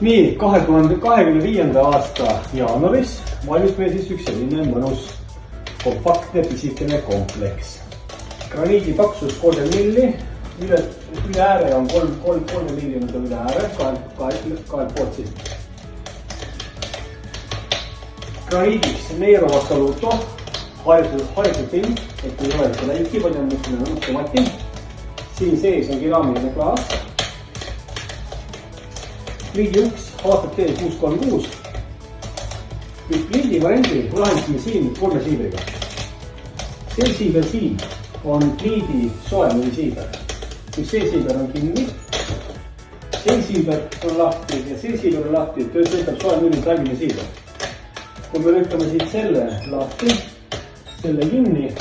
Nii, 2025. aasta jaanuaris valmis meil siis üks selline mõnus kompaktne pisikene kompleks. Graniidi paksus 30 milli, üle ääre on 3 milli üle ääre, kahelt poolt siis. Graniidiks Nero Assoluto, haritud pind, et ei ole seda läiki, vaid on mõtlemine mati. Siin sees on keraamiline klaas. Pliidi uks ATT 636. Nüüd pliidi variandi lahendasime siin 3 siivriga. See siiber siin on pliidi soemüri siiber. Kui see siiber on kinni, see siiber on lahti ja see siiber on lahti, töötab soemüri talvine siiber. Kui me lükkame siit selle lahti, selle kinni,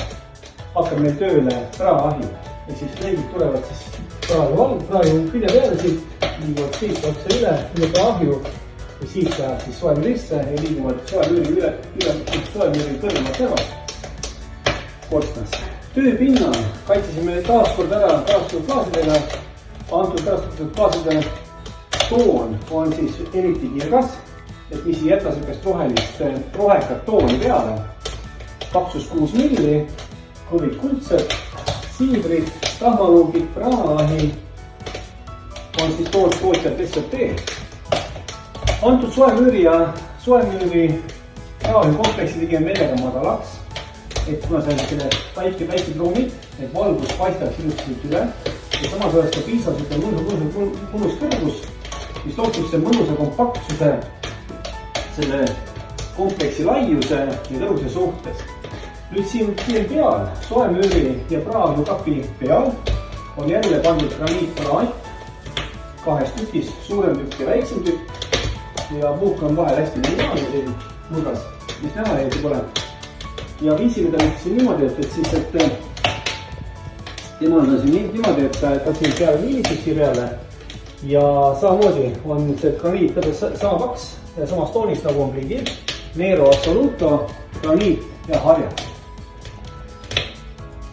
hakkab meil tööle praahi. Ja siis leegid tulevad siis praegu külje peale siit, liiguvad siit otsa üle praahju ja siit läheb siis soemürisse ja liiguvad soemüüri soemüüri kõrgemalt ära korstnas. Tööpinna kaitsesime taaskord ära taastusklaasidega. Antud taastutud klaaside toon on siis eriti kirgas, et mis ei jäta sellist rohekat tooni peale. Paksus 6 milli, kõvid kuldsed, siivrid, tahmaluugid, praahi on siis tootjad SFT. Antud soemüüri praahi kompleksi tegime meelega madalaks, et kuna see on selline väikid ruumid, et valgus paistaks ilusti üle ja samas oleks ka piisav mõnus kõrgus, mis tootub see mõnusa kompaktsuse, selle kompleksi laiuse ja kõrguse suhtes. Nüüd siin peal, soemüüri ja praahi kapi peal on jälle pandud graniitplaat, 2 tükis, suurem tükk ja väiksem tükk ja puuk on vahel hästi minimaalne nurgas, mis näha ei pole. Ja viisime ta nüüd siin niimoodi, et tema on siin niimoodi, et ta siin peale viilisüksi peale ja samamoodi on see graniit sama paks ja samas toonis nagu on pliidil, Nero Assoluto, graniit ja harja.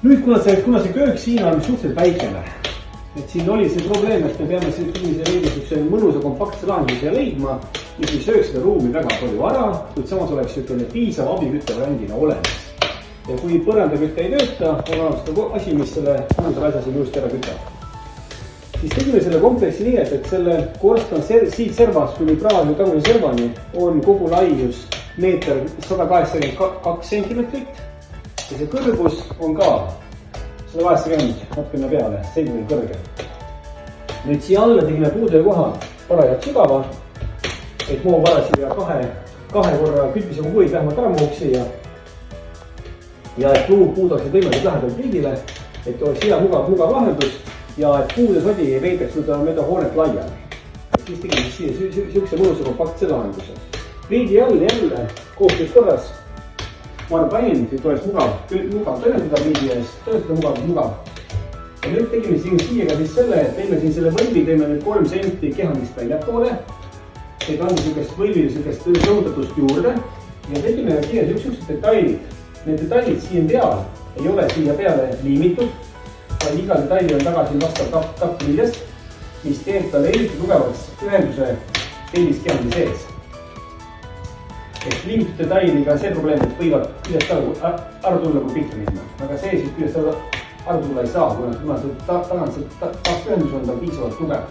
Nüüd, kuna see köök siin on suhteliselt väikene, et siin oli see probleem, et me peame sellise mõnusa kompaktse lahenduse leidma, mis ei sööks seda ruumi väga palju ära, kuid samas oleks piisav abikütte variandina olemas. Ja kui põrandakütte ei tööta, on olemas seda asi, mis selle mõnusal asja siin just ära kütab. Siis tegime selle kompleksi nii, et selle korstan siit servast kuni praahi tagumine servani on kogu laius meeter 182 sentimetrit ja see kõrgus on ka 180 natukene peale, seismine kõrge. Nüüd siia alla tegime puudele koha parajalt sügava, et moovarasid ja kahe korra kütmise puid vähemalt ära muuks siia. Ja et puud oleksid võimalikult lähedal pliidile, et oleks hea mugav lahendus ja et puude sodi ei veidaks mööda hoonet laiali. Siis tegime siia siukse mõnusa kompaktse lahenduse. Pliidi all jälle koostöös korras. Marbain, et oleks mugav tõendada pliidi ees, tõendada mugav. Ja nüüd tegime siia siis selle, et teeme siin selle võlvi, teeme nüüd 3 senti kehandist väljapoole, et anda siukest võlvi rõhutatust juurde ja tegime siia siuksed detailid. Need detailid siin peal ei ole siia peale liimitud, vaid iga detaili on tagasi vastav tapp viljast, mis teeb talle eriti tugevaks ühenduse tellist kehandi sees. Et liimitud detailiga see probleem, et võivad küljest aru tulla kui pihta minna, aga see siis küljest aru tulla ei saa, kuna see tagant see tappühendus on ta piisavalt tugev.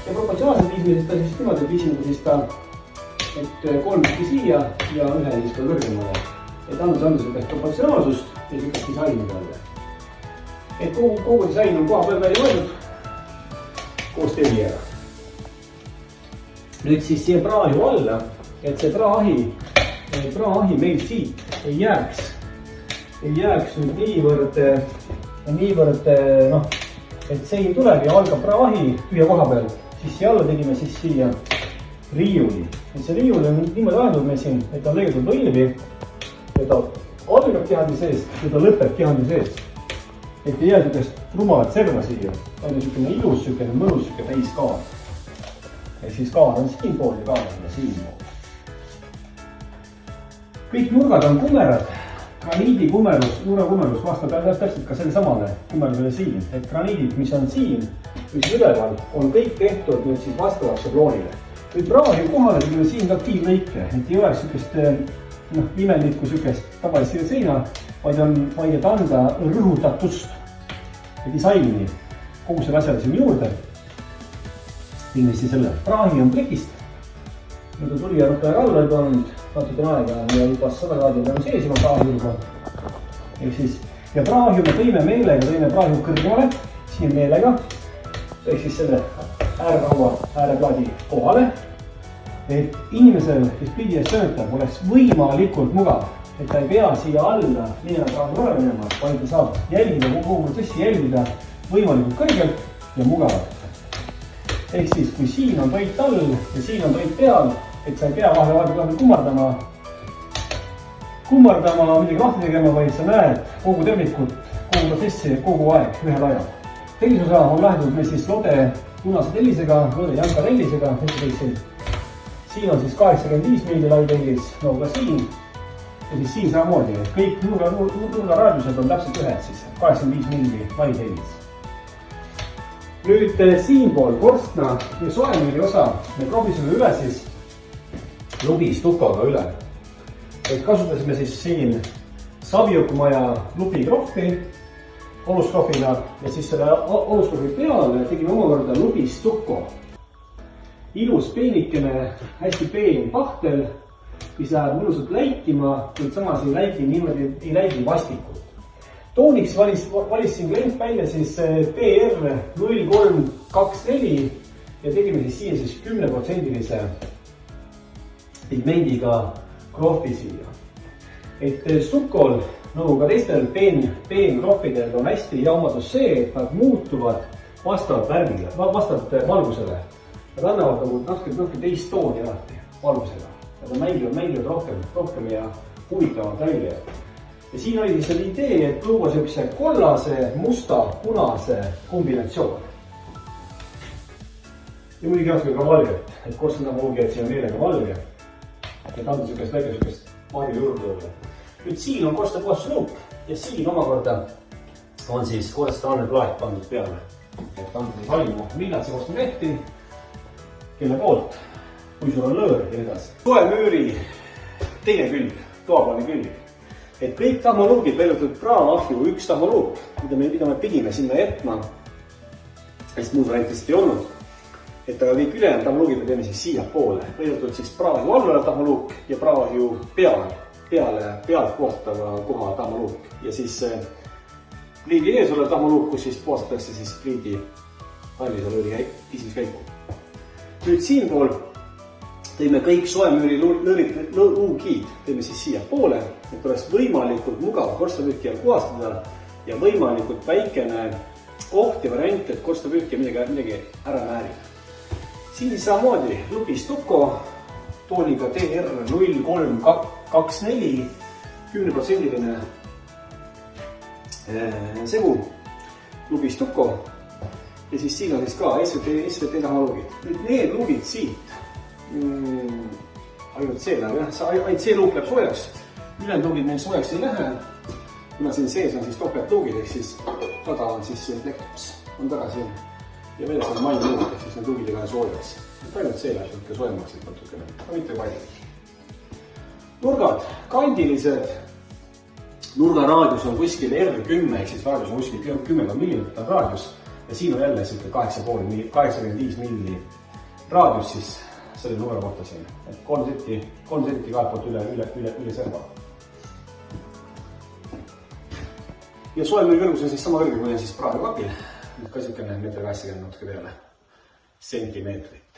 Ja proportsionaalselt viisime ta siis niimoodi, et viisime siis ta 3 tükki siia ja 1 siis ka kõrgemale. Et anda sellist proportsionaalsust ja siukest disaini peale. Et kogu disain on koha peal välja mõeldud koos tellijaga. Nüüd siis siia praahi alla, et see praahi meil siit ei jääks nüüd niivõrd, et see tuleb ja algab praahi tühja koha peal, siis siia alla tegime siis siia riiuli. Ja see riiul on niimoodi ahendud meil siin, et on lõigatud võlvi ja ta algab kehandi sees ja ta lõpeb kehandi sees. Et ei jää siukest rumalat serva siia, on siukene ilus, siukene mõnus, siuke täiskaar. Ja siis kaar on siin pool ja kaar on siin pool. Kõik nurgad on kumerad. Graniidi nurgakumerus vastab täpselt ka selle samale kumerusele siin. Et graniidid, mis on siin, mis üleval, on kõik tehtud nüüd siis vastavalt šabloonile. nüüd praegu kohale tegime siin ka kiivlõike, et ei oleks sükest imelikku sükest tavalist seina, vaid et anda rõhutatust ja disaini kogu selle asjale siin juurde. Kindlasti selle praahi on plikist. Nüüd on tuli ja natukene alla juba olnud natukene aega ja juba 100 kraadil on sees juba praahi juba. Ja praahi me tõime meelega, tõime praahi kõrgemale, siin meelega. Ehk siis selle ääreplaadi kohale. Et inimesel, kes pidi eest söötab, oleks võimalikult mugav, et ta ei pea siia alla minema praegu üle minema, vaid ta saab jälgida, kogu protsessi jälgida võimalikult kõrgelt ja mugavalt. Ehk siis, kui siin on toit all ja siin on toit peal, et sa ei pea vahel kummardama, midagi lahti tegema, vaid sa näed kogu tervikut, kogu protsessi kogu aeg ühel ajal. Tellisosa on lähdud me siis lode punase tellisega, lode janka tellisega, siin on siis 85 milli lai tellis, nagu ka siin. Ja siis siin samamoodi, et kõik nurgaraadiused on täpselt ühed siis, 85 milli lai tellis. Nüüd siinpool korstna ja soemüüri osa me krobisime üle siis lubistukoga üle. Et kasutasime siis siin Saviukmaja lubikrohvi oluskrohvina ja siis selle oluskrohvi peale tegime omakorda lubistuko. Ilus peenikene, hästi peen pahtel, mis läheb mõnusalt läikima, kuid samas ei läigi vastikult. Tooniks valisin klient välja siis PR0324 ja tegime siis siia siis 10% pigmendiga krohvi siia. Et stukol, nagu ka teistel peenkrohvidel on hästi hea omadus see, et nad muutuvad vastavalt värvile, vastavalt valgusele. Nad annavad nagu natuke teist tooni alati valgusega. Nad mängivad rohkem ja huvitavalt välja. Ja siin oli siis selle idee, et luua sellise kollase, musta, punase kombinatsioon. Ja muidugi natuke ka valget, et korstna ongi, et siin on meelega valge. Et anda sükest väike sükest varju juurde. Nüüd siin on korstna puhastus luup ja siin omakorda on siis korstna plaat pandud peale. Et anda siis valimu, millal see korstna tehti, kelle poolt, kui sul on lõõr ja edasi. Soemüüri teine külg, toaplaani külg. Et kõik tahmaluugid, väljutatud praamahju, üks tahmaluuk, mida me pidime sinna jätma, sest muud variantist ei olnud. Et aga kõik ülejäänud tahmaluugid me teeme siis siia poole. Väljutatud siis praahju alla tahmaluuk ja praahju pealt kohtava koha tahmaluuk. Ja siis pliidi ees olev tahmaluuk, kus siis puhastatakse siis pliidi hallisalööri kismiskäiku. Nüüd siinpool teeme kõik soemüüri luugiid, teeme siis siia poole, et oleks võimalikult mugav korstnapüükijal puhastada ja võimalikult väikene oht ja variant, et korstnapüükija midagi ära määrib. Siin samamoodi lubistuko tooniga DR0324 10% segu lubistuko. Ja siis siin on siis ka SVT tahmaluugid. Nüüd need luugid siit, ainult see läheb jah, ainult see luuk läheb soojaks. Ülejäänud luugid meil soojaks ei lähe. Kuna siin sees on siis topeltluugid, ehk siis rada on siis lektops, on tagasi ja veel see on mainiluug, ehk siis need luugid ei lähe soojaks. Ainult see läheb natuke soojemaks, et natukene, aga mitte palju. Nurgad, kandilised. Nurgaraadius on kuskil R10, ehk siis raadius on kuskil 10 mm raadius. Ja siin on jälle 85 milli raadius siis selle nurga kohta siin. Et 3 senti kaepot üle serva. Ja soemüüri kõrgus on siis sama kõrge, kui on siis praegu kapil. Ka siukene 1,80 natuke peale sentimeetrit.